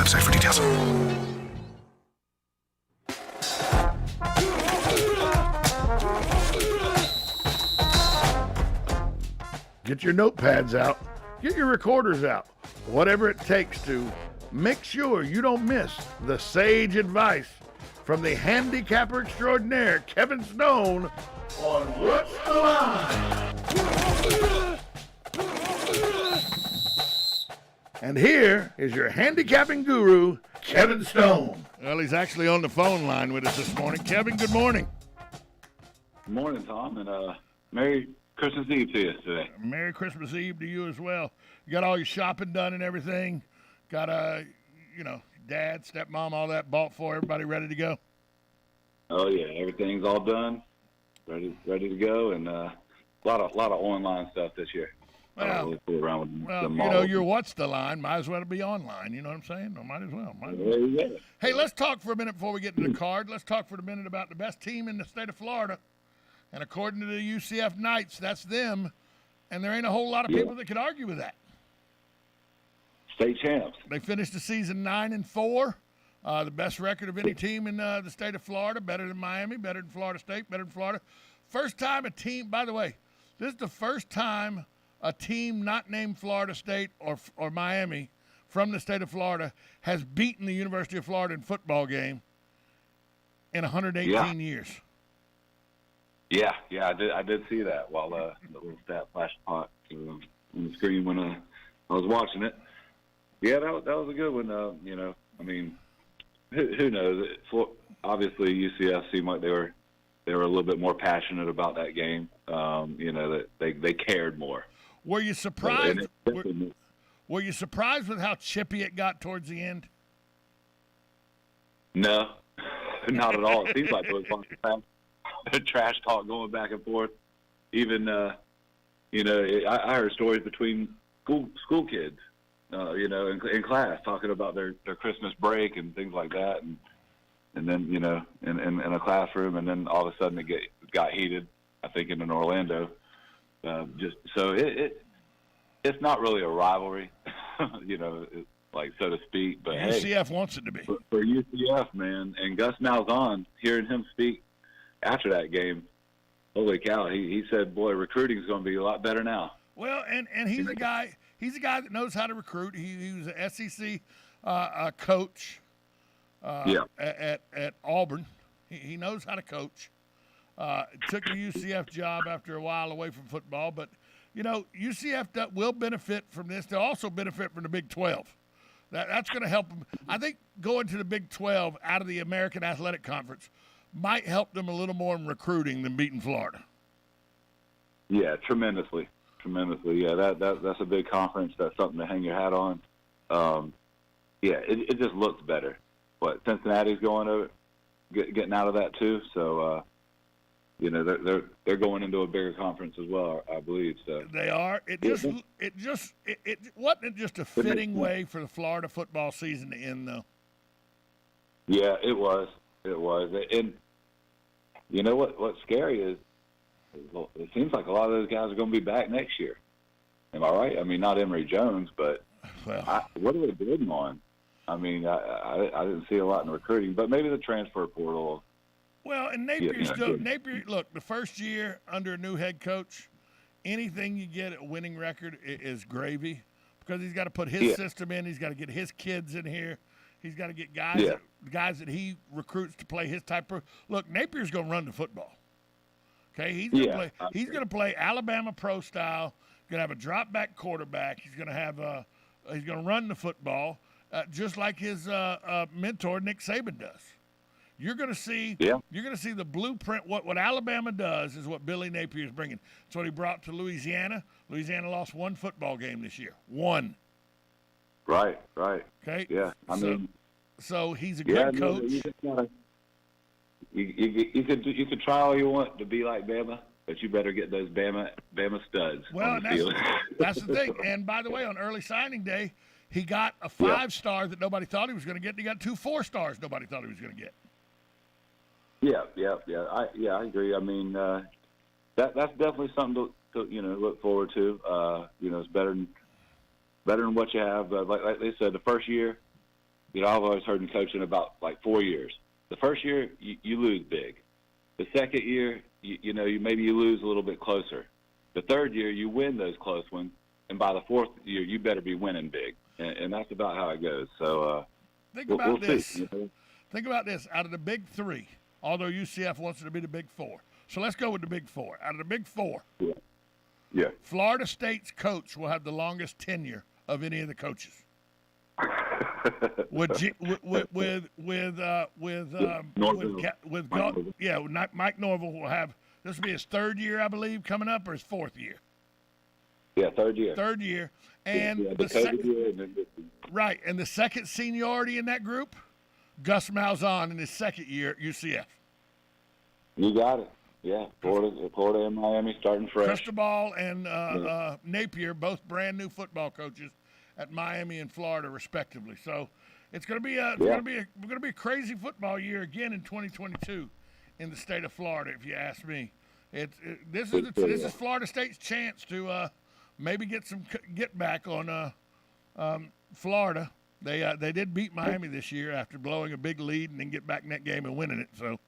website for details. Get your notepads out. Get your recorders out. Whatever it takes to make sure you don't miss the sage advice from the handicapper extraordinaire, Kevin Stone, on What's the Line? And here is your handicapping guru, Kevin Stone. Well, he's actually on the phone line with us this morning. Kevin, good morning. Good morning, Tom, and Merry Christmas Eve to you today. Merry Christmas Eve to you as well. You got all your shopping done and everything? Got, dad, stepmom, all that bought for everybody ready to go? Oh, yeah, everything's all done, ready to go, and a lot of online stuff this year. Well, your What's the Line might as well be online. You know what I'm saying? Or might as well. Hey, let's talk for a minute before we get to the card. Let's talk for a minute about the best team in the state of Florida. And according to the UCF Knights, that's them. And there ain't a whole lot of people that could argue with that. State champs. They finished the season 9-4. The best record of any team in the state of Florida. Better than Miami, better than Florida State, better than Florida. First time a team, by the way, this is the first time a team not named Florida State or Miami from the state of Florida has beaten the University of Florida in football game in 118 years. Yeah, I did see that while the little stat flashed on the screen when I was watching it. Yeah, that was a good one. Who knows? Obviously, UCF seemed like they were a little bit more passionate about that game. That they cared more. Were you surprised? Were you surprised with how chippy it got towards the end? No, not at all. It seems like it was fun. Trash talk going back and forth. Even, I heard stories between school kids, in class talking about their Christmas break and things like that, and then in a classroom, and then all of a sudden it got heated. I think in Orlando. It's not really a rivalry, so to speak. But UCF wants it to be. For UCF, man, and Gus Malzahn, hearing him speak after that game, holy cow! He said, "Boy, recruiting is going to be a lot better now." Well, and he's a guy. He's a guy that knows how to recruit. He was an SEC coach at Auburn. He knows how to coach. Took the UCF job after a while away from football, but UCF will benefit from this. They'll also benefit from the Big 12. That's going to help them. I think going to the Big 12 out of the American Athletic Conference might help them a little more in recruiting than beating Florida. Yeah, tremendously. Yeah, that's a big conference. That's something to hang your hat on. It just looks better. Cincinnati's going over, getting out of that too. So. They're going into a bigger conference as well, I believe. So they are. It wasn't just a fitting way for the Florida football season to end, though. Yeah, it was. And you know what's scary is it seems like a lot of those guys are going to be back next year. Am I right? I mean, not Emory Jones, but what are they bidding on? I mean, I didn't see a lot in recruiting, but maybe the transfer portal. Well, and Napier, look, the first year under a new head coach, anything you get a winning record is gravy because he's got to put his system in. He's got to get his kids in here. He's got to get guys that he recruits to play his type of – look, Napier's going to run the football. Okay, he's going to play Alabama pro style. He's going to have a drop-back quarterback. He's going to have he's going to run the football just like his mentor Nick Saban does. You're going to see the blueprint. What Alabama does is what Billy Napier is bringing. It's what he brought to Louisiana. Louisiana lost one football game this year. One. Right. Okay. Yeah. So he's a good coach. You could try all you want to be like Bama, but you better get those Bama studs. Well, that's the thing. And by the way, on early signing day, he got a 5-star that nobody thought he was going to get. And he got 2 4-stars nobody thought he was going to get. Yeah. I agree. I mean, that's definitely something to look forward to. It's better than what you have. Like they said, the first year, I've always heard in coaching about like 4 years. The first year, you lose big. The second year, maybe you lose a little bit closer. The third year, you win those close ones. And by the fourth year, you better be winning big. And that's about how it goes. So we'll this. See. Think about this. Out of the big three, although UCF wants it to be the big four. So let's go with the big four. Out of the big four, yeah. Florida State's coach will have the longest tenure of any of the coaches. Mike Norville will have, this will be his third year, I believe, coming up, or his fourth year. Yeah, third year. And and the second seniority in that group, Gus Malzahn in his second year at UCF. You got it. Yeah, Florida and Miami starting fresh. Cristobal and Napier, both brand new football coaches at Miami and Florida, respectively. So it's going to be a crazy football year again in 2022 in the state of Florida, if you ask me. This is Florida State's chance to maybe get back on Florida. They did beat Miami this year after blowing a big lead and then get back in that game and winning it. So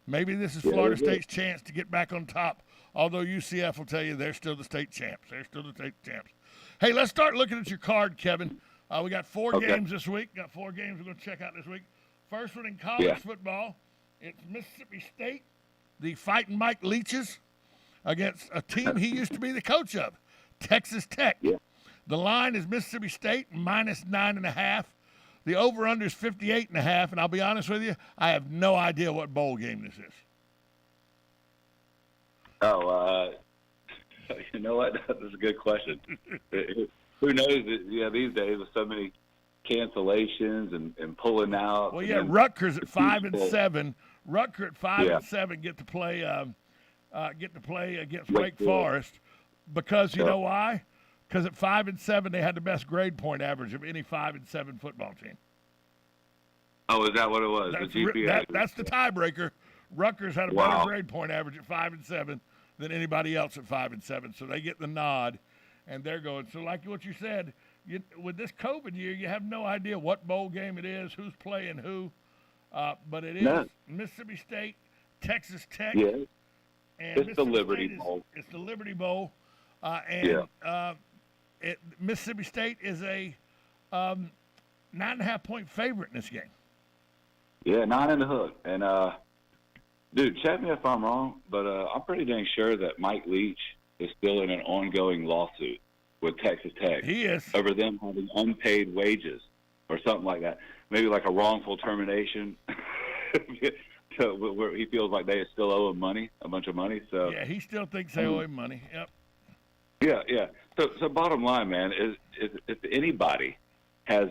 maybe this is Florida State's chance to get back on top. Although UCF will tell you they're still the state champs. Hey, let's start looking at your card, Kevin. We got four games this week. Got 4 games we're going to check out this week. First one in college football, it's Mississippi State, the Fighting Mike Leaches, against a team he used to be the coach of, Texas Tech. Yeah. The line is Mississippi State minus 9.5. The over-under is 58.5, and I'll be honest with you, I have no idea what bowl game this is. Oh, you know what? That's a good question. Who knows? These days with so many cancellations and pulling out. Well, yeah, Rutgers at 5-7. Rutgers at 5-7 get to play against Wake Forest because you know why? Because at 5-7 they had the best grade point average of any 5-7 football team. Oh, is that what it was? That's the GPA. That's the tiebreaker. Rutgers had a better grade point average at 5-7 than anybody else at 5-7, so they get the nod, and they're going. So, like what you said, with this COVID year, you have no idea what bowl game it is, who's playing who, but it is Mississippi State, Texas Tech, and it's the Liberty Bowl. It's the Liberty Bowl, Mississippi State is a 9.5-point favorite in this game. Yeah, 9 in the hook, and dude, check me if I'm wrong, but I'm pretty dang sure that Mike Leach is still in an ongoing lawsuit with Texas Tech. He is. Over them having unpaid wages or something like that. Maybe like a wrongful termination where he feels like they still owe him money, a bunch of money. So yeah, he still thinks they owe him money. Yep. Yeah. So bottom line, man, is if anybody has,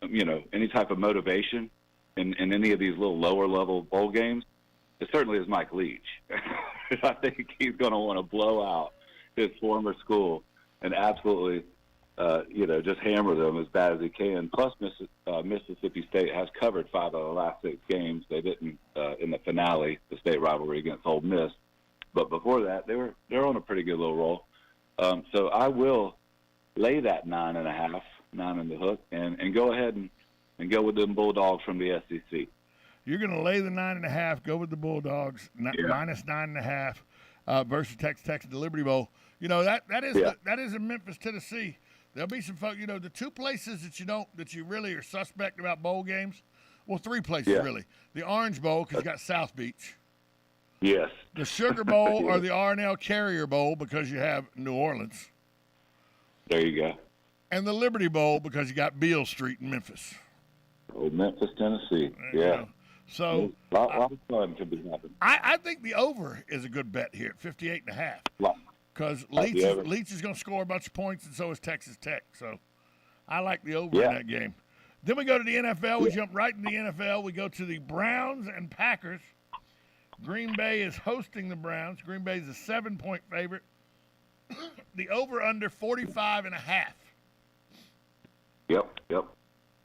any type of motivation in any of these little lower-level bowl games, it certainly is Mike Leach. I think he's going to want to blow out his former school and absolutely, just hammer them as bad as he can. Plus, Mississippi State has covered 5 of the last 6 games. They didn't in the finale, the state rivalry against Ole Miss. But before that, they're on a pretty good little roll. So I will lay that 9.5, 9 in the hook, and go ahead and go with them Bulldogs from the SEC. You're going to lay the 9.5, go with the Bulldogs, minus 9.5 versus Texas Tech at the Liberty Bowl. That is in Memphis, Tennessee. There'll be some folks. The 2 places that you really are suspect about bowl games. Well, 3 places really. The Orange Bowl because you got South Beach. Yes. The Sugar Bowl or the R&L Carrier Bowl because you have New Orleans. There you go. And the Liberty Bowl because you got Beale Street in Memphis. Oh, Memphis, Tennessee. Yeah. So a lot of fun could be happening. I think the over is a good bet here at 58.5 because Leach is going to score a bunch of points, and so is Texas Tech. So I like the over in that game. Then we go to the NFL. We jump right into the NFL. We go to the Browns and Packers. Green Bay is hosting the Browns. Green Bay is a 7-point favorite. The over-under 45.5. Yep.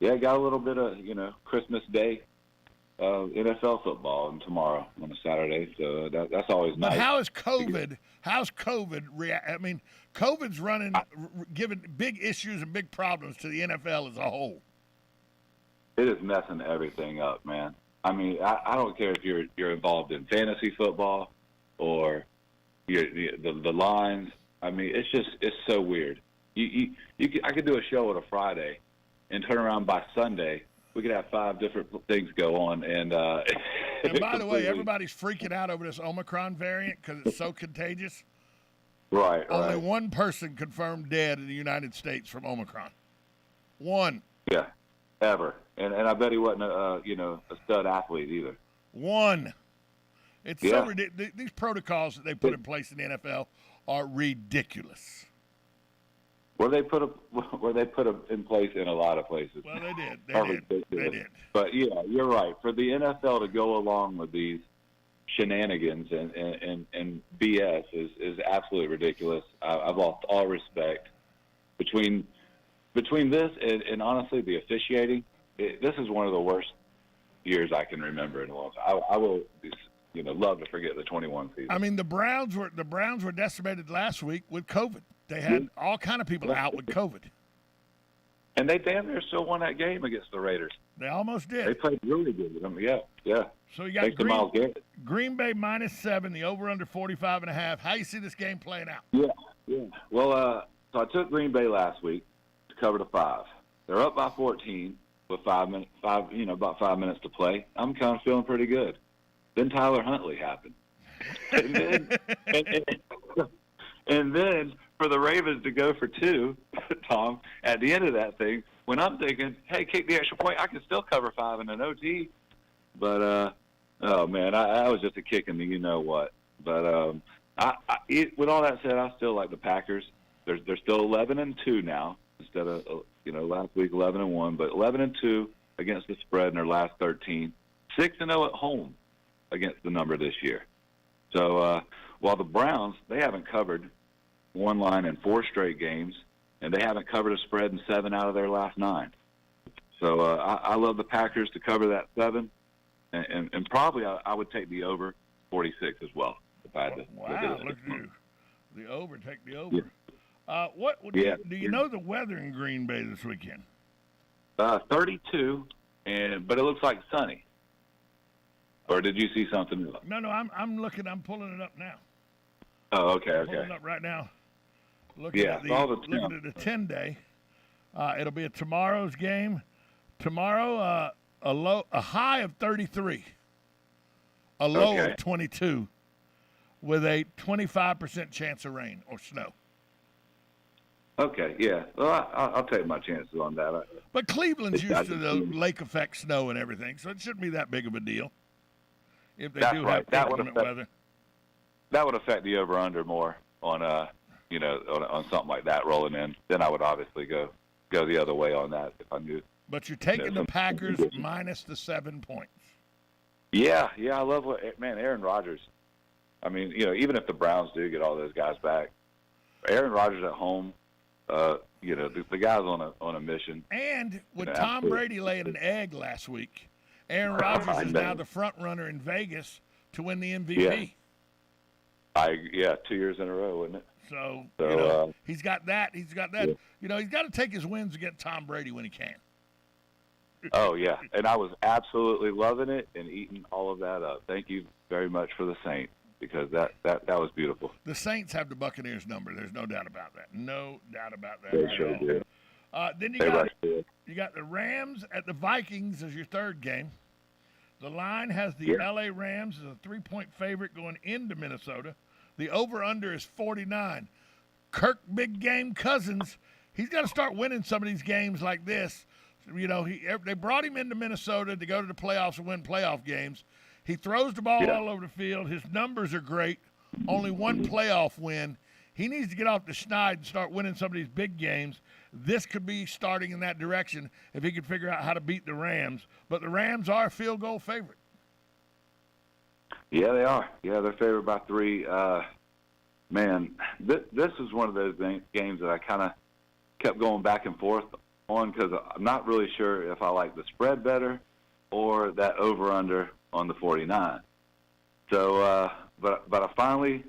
Yeah, got a little bit of, Christmas Day NFL football and tomorrow on a Saturday, so that's always nice. But how's COVID COVID's giving big issues and big problems to the NFL as a whole. it is messing everything up, man. I mean, I don't care if you're involved in fantasy football or the lines. I mean, it's so weird. I could do a show on a Friday and turn around by Sunday. We could have 5 different things go on, and and by the way, everybody's freaking out over this Omicron variant because it's so contagious. Right. Only one person confirmed dead in the United States from Omicron. One. Yeah, ever, and I bet he wasn't a stud athlete either. One. It's so ridiculous. These protocols that they put in place in the NFL are ridiculous. Were they put in place in a lot of places? Well, they did. They did. But yeah, you're right. For the NFL to go along with these shenanigans and BS is absolutely ridiculous. I've lost all respect between this and honestly the officiating. This is one of the worst years I can remember in a long time. I will love to forget the 21 season. I mean, the Browns were decimated last week with COVID. They had all kind of people out with COVID. And they damn near still won that game against the Raiders. They almost did. They played really good with them. Yeah. So you got Green Bay -7, the over/under 45.5. How you see this game playing out? Yeah. Well, so I took Green Bay last week to cover the 5. They're up by 14 with about 5 minutes to play. I'm kind of feeling pretty good. Then Tyler Huntley happened, and then for the Ravens to go for 2, Tom, at the end of that thing, when I'm thinking, hey, kick the extra point, I can still cover 5 in an OT. But, oh, man, I was just a kick in the you-know-what. But with all that said, I still like the Packers. They're still 11-2 now instead of, last week 11-1. But 11-2 against the spread in their last 13. 6-0 at home against the number this year. So while the Browns, they haven't covered one line in 4 straight games, and they haven't covered a spread in 7 out of their last 9. So I love the Packers to cover that 7, and probably I would take the over 46 as well. If I had to look at you. The over, take the over. Yeah. Do you know the weather in Green Bay this weekend? 32, but it looks like sunny. Or did you see something? No, I'm looking. I'm pulling it up now. Oh, okay. I'm pulling it up right now. Looking at the 10-day. It'll be tomorrow's game. Tomorrow, a high of 33, a low of 22, with a 25% chance of rain or snow. Okay, yeah. Well, I'll take my chances on that. But Cleveland's used to the lake effect snow and everything, so it shouldn't be that big of a deal. If they do have inclement weather, that would affect the over/under more on on something like that rolling in. Then I would obviously go the other way on that if I knew. But you're taking the Packers minus the 7 points. Yeah, I love Aaron Rodgers. I mean, even if the Browns do get all those guys back, Aaron Rodgers at home, the guy's on a mission. And with Tom Brady laying an egg last week, Aaron Rodgers is now the front runner in Vegas to win the MVP. 2 years in a row, wasn't it? So he's got that. He's got that. Yeah. He's got to take his wins against Tom Brady when he can. Oh, yeah. And I was absolutely loving it and eating all of that up. Thank you very much for the Saints, because that was beautiful. The Saints have the Buccaneers number. There's no doubt about that. No doubt about that. They sure do. Then you got the Rams at the Vikings as your third game. The line has the L.A. Rams as a 3-point favorite going into Minnesota. The over/under is 49. Kirk Big Game Cousins, he's got to start winning some of these games like this. They brought him into Minnesota to go to the playoffs and win playoff games. He throws the ball all over the field. His numbers are great. Only one playoff win. He needs to get off the schneid and start winning some of these big games. This could be starting in that direction if he could figure out how to beat the Rams. But the Rams are a field goal favorite. Yeah, they are. Yeah, they're favored by 3. This is one of those games that I kind of kept going back and forth on, because I'm not really sure if I like the spread better or that over/under on the 49. So, but I finally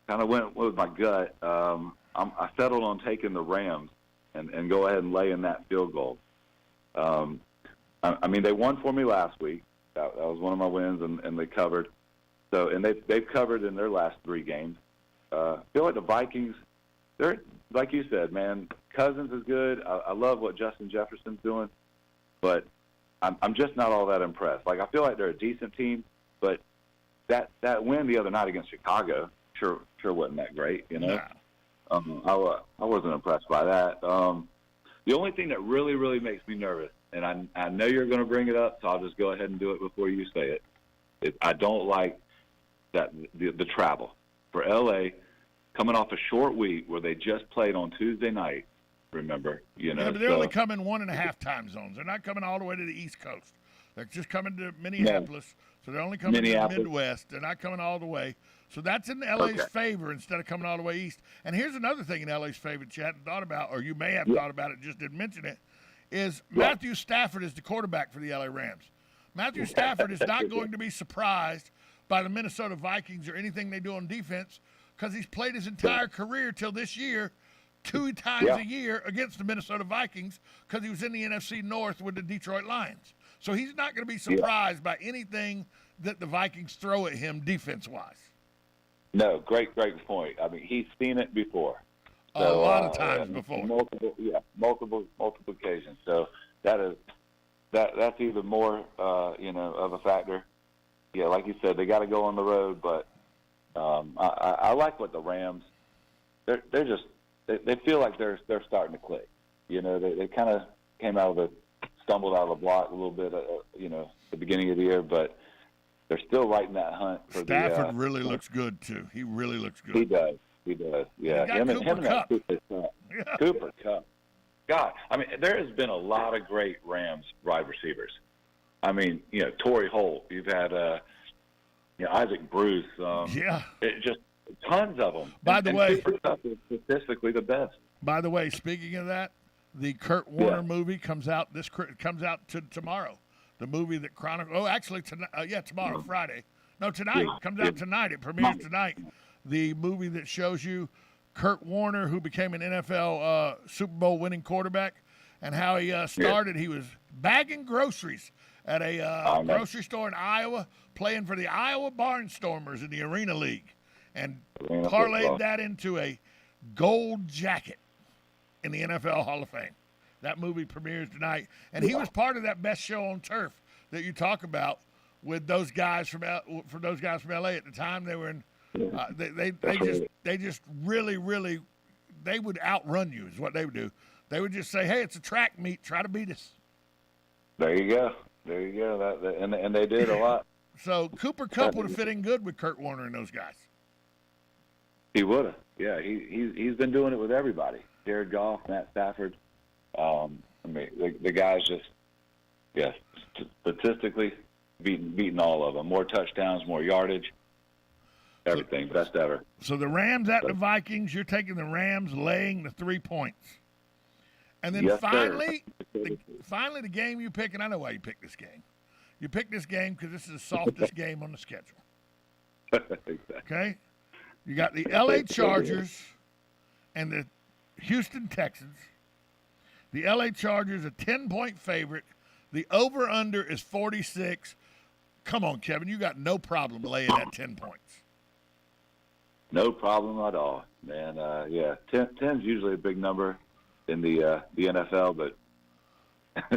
kind of went with my gut. I settled on taking the Rams and go ahead and lay in that field goal. I mean, they won for me last week. That was one of my wins, and they covered. So, and they've covered in their last 3 games. I feel like the Vikings, they're like you said, man. Cousins is good. I love what Justin Jefferson's doing, but I'm just not all that impressed. Like, I feel like they're a decent team, but that win the other night against Chicago sure wasn't that great, you know. No. I wasn't impressed by that. The only thing that really, really makes me nervous, and I know you're going to bring it up, so I'll just go ahead and do it before you say it, is I don't like that the travel for L.A. coming off a short week where they just played on Tuesday night. Remember, you know. Yeah, but they're only coming 1.5 time zones. They're not coming all the way to the East Coast. They're just coming to Minneapolis, so they're only coming to the Midwest. They're not coming all the way. So that's in LA's favor instead of coming all the way east. And here's another thing in LA's favor that you hadn't thought about, or you may have thought about it, just didn't mention it, is Matthew Stafford is the quarterback for the LA Rams. Matthew Stafford is not going to be surprised by the Minnesota Vikings or anything they do on defense because he's played his entire career till this year 2 times a year against the Minnesota Vikings because he was in the NFC North with the Detroit Lions. So he's not going to be surprised by anything that the Vikings throw at him defense-wise. No, great point. I mean, he's seen it before. So, a lot of times before. Multiple occasions. So that's even more, of a factor. Yeah, like you said, they got to go on the road, but I like what the Rams. They feel like they're starting to click. You know, they kind of stumbled out of the block a little bit, at the beginning of the year, but they're still right in that hunt for Stafford really looks good too. He really looks good. He does. Yeah. Him and Kupp. Cooper Kupp. God, I mean, there has been a lot of great Rams wide receivers. I mean, Torrey Holt. You've had, Isaac Bruce. Just tons of them. By the way, Cooper Kupp is statistically the best. By the way, speaking of that, the Kurt Warner movie comes out tomorrow. The movie that chronicles. Oh, actually, tomorrow, Friday. No, tonight. Comes out tonight. It premieres tonight. The movie that shows you Kurt Warner, who became an NFL Super Bowl winning quarterback, and how he started. He was bagging groceries at a grocery store in Iowa, playing for the Iowa Barnstormers in the Arena League, and parlayed that into a gold jacket in the NFL Hall of Fame. That movie premieres tonight, and he was part of that Best Show on Turf that you talk about with those guys from LA at the time. They were in. They just really they would outrun you is what they would do. They would just say, "Hey, it's a track meet. Try to beat us." There you go. And they did a lot. So Cooper Kupp would have fit in good with Kurt Warner and those guys. He would have. Yeah, he's been doing it with everybody. Jared Goff, Matt Stafford. The guys just, statistically beating all of them. More touchdowns, more yardage, everything. Best ever. So the Rams at the Vikings, you're taking the Rams laying the 3 points. And then finally, the game you pick, and I know why you picked this game. You picked this game because this is the softest game on the schedule. Exactly. Okay? You got the L.A. Chargers and the Houston Texans. The L.A. Chargers, a 10-point favorite. The over-under is 46. Come on, Kevin. You got no problem laying that 10 points. No problem at all, man. 10's usually a big number in the NFL, but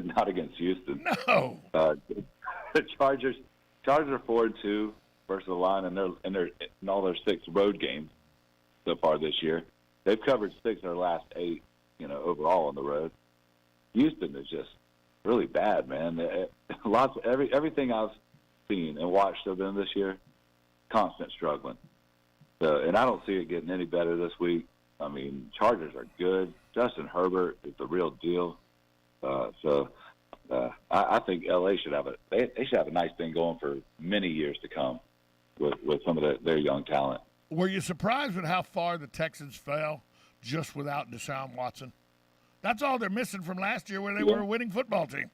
not against Houston. No. The Chargers are 4-2 versus the line, and they're in all their 6 road games so far this year. They've covered 6 of their last 8, overall on the road. Houston is just really bad, man. Everything I've seen and watched of them this year, constant struggling. So, and I don't see it getting any better this week. I mean, Chargers are good. Justin Herbert is the real deal. I think LA should have they should have a nice thing going for many years to come with some of their young talent. Were you surprised with how far the Texans fell just without Deshaun Watson? That's all they're missing from last year where they were a winning football team.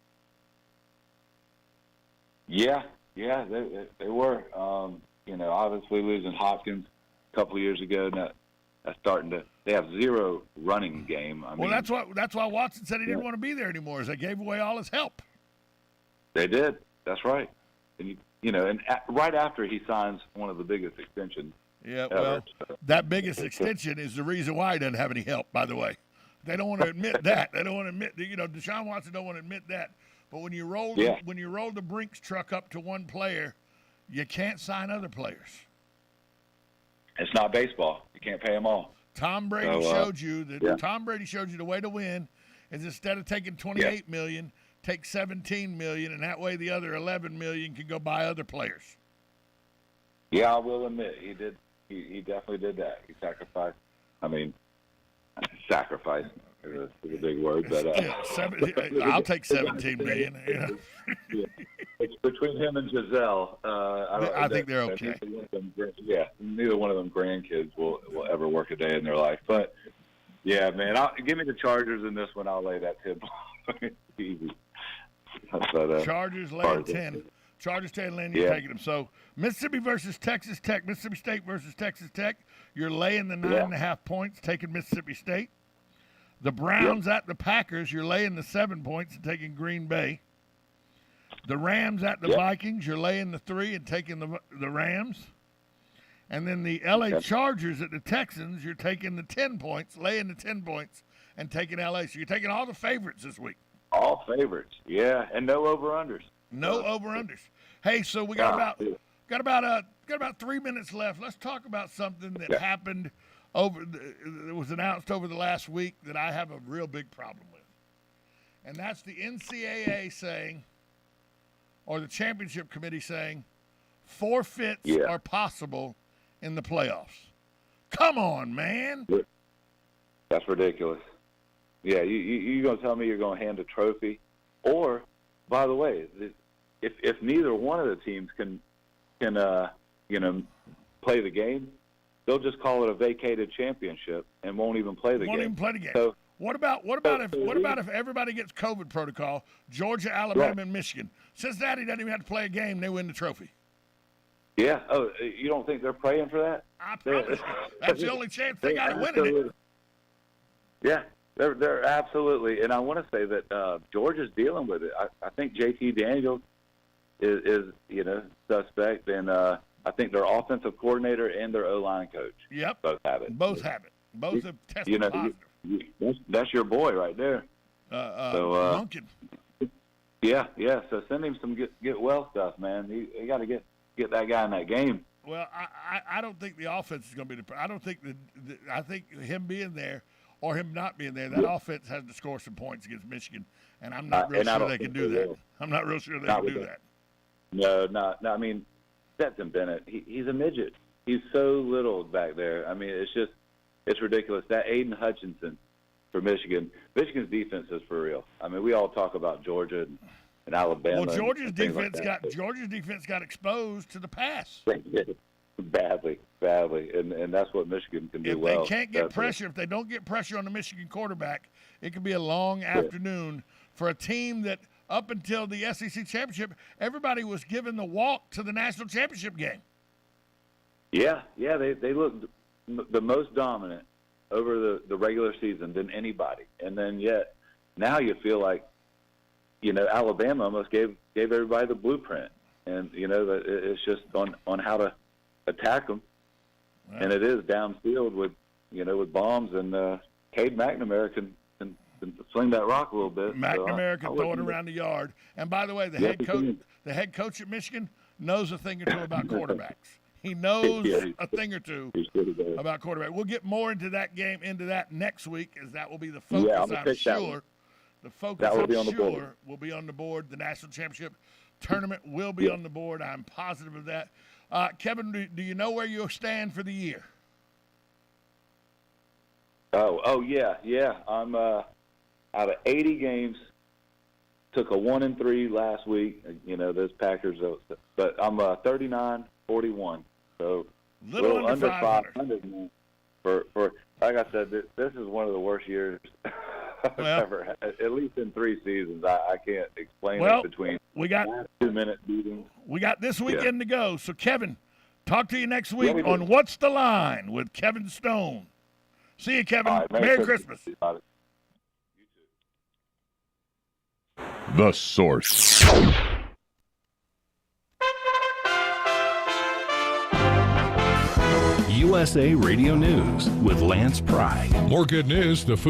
Yeah, they were. Obviously losing Hopkins a couple of years ago. That's starting to. They have 0 running game. That's why Watson said he didn't want to be there anymore. Is they gave away all his help. They did. That's right. And right after he signs one of the biggest extensions. Yeah, ever. well, that biggest extension is the reason why he doesn't have any help, by the way. They don't want to admit that. They don't want to admit that, Deshaun Watson don't want to admit that. But when you roll the Brinks truck up to one player, you can't sign other players. It's not baseball. You can't pay them all. Tom Brady showed you the way to win is instead of taking $28 million, take $17 million, and that way the other $11 million can go buy other players. Yeah, I will admit he did. He definitely did that. He sacrificed. I mean, sacrifice is a big word, but I'll take $17 million. Yeah. It's between him and Giselle. I think they're okay. Neither one of them grandkids will ever work a day in their life. But yeah, man, give me the Chargers in this one. I'll lay that tip. Easy. Chargers laying 10. Chargers 10, Lynn, you're taking them. So Mississippi versus Texas Tech, Mississippi State versus Texas Tech. You're laying the 9.5 points, taking Mississippi State. The Browns at the Packers, you're laying the 7 points and taking Green Bay. The Rams at the Vikings, you're laying the 3 and taking the Rams. And then the L.A. Chargers at the Texans, you're taking the 10 points, laying the 10 points, and taking L.A. So you're taking all the favorites this week. All favorites, and no over-unders. No over-unders. Hey, so we got about 3 minutes left. Let's talk about something that happened it was announced over the last week that I have a real big problem with. And that's the NCAA saying, or the championship committee saying, forfeits are possible in the playoffs. Come on, man. That's ridiculous. Yeah, you're going to tell me you're going to hand a trophy? Or, by the way, if neither one of the teams can play the game, they'll just call it a vacated championship and won't even play the game. Won't even play the game. So, what about if everybody gets COVID protocol? Georgia, Alabama, and Michigan. Cincinnati doesn't even have to play a game; they win the trophy. Yeah. Oh, you don't think they're praying for that? I promise you. That's the only chance they got of winning it. Yeah, they're absolutely. And I want to say that Georgia's dealing with it. I think JT Daniels is suspect, and I think their offensive coordinator and their O-line coach. Yep. Both have it. Both have tested positive. That's your boy right there. Lunkin. Yeah. So send him some get well stuff, man. You got to get that guy in that game. Well, I don't think the offense is going to be I don't think I think him being there or him not being there, that offense has to score some points against Michigan, and I'm not real sure they can do that. I'm not real sure they can do that. No. I mean, Stetson Bennett, he's a midget. He's so little back there. I mean, it's ridiculous. That Aiden Hutchinson for Michigan's defense is for real. I mean, we all talk about Georgia and Alabama. Well, Georgia's defense got exposed to the pass. Badly, and that's what Michigan can do well. If they can't get pressure, if they don't get pressure on the Michigan quarterback, it could be a long afternoon for a team that up until the SEC championship, everybody was given the walk to the national championship game. Yeah, they looked the most dominant over the regular season than anybody, and then yet now you feel like Alabama almost gave everybody the blueprint, and that it's just on how to attack them, and it is downfield with bombs, and Cade McNamara can sling that rock a little bit. McNamara can throw it around the yard. And by the way, the head coach at Michigan knows a thing or two about quarterbacks. He knows a thing or two about quarterback. We'll get more into that next week, as that will be the focus. I'm sure. The focus, will be on the board. The national championship tournament will be on the board. I'm positive of that. Kevin, do you know where you'll stand for the year? Oh yeah. I'm out of 80 games. Took a 1-3 last week. Those Packers, but I'm 39-41. So little under 500. For like I said, this is one of the worst years I've ever had. At least in 3 seasons. I can't explain it between. We got 2-minute meetings. We got this weekend to go. So Kevin, talk to you next week on What's the Line with Kevin Stone. See you, Kevin. Right, Merry Christmas. The Source. USA Radio News with Lance Pry. More good news. The food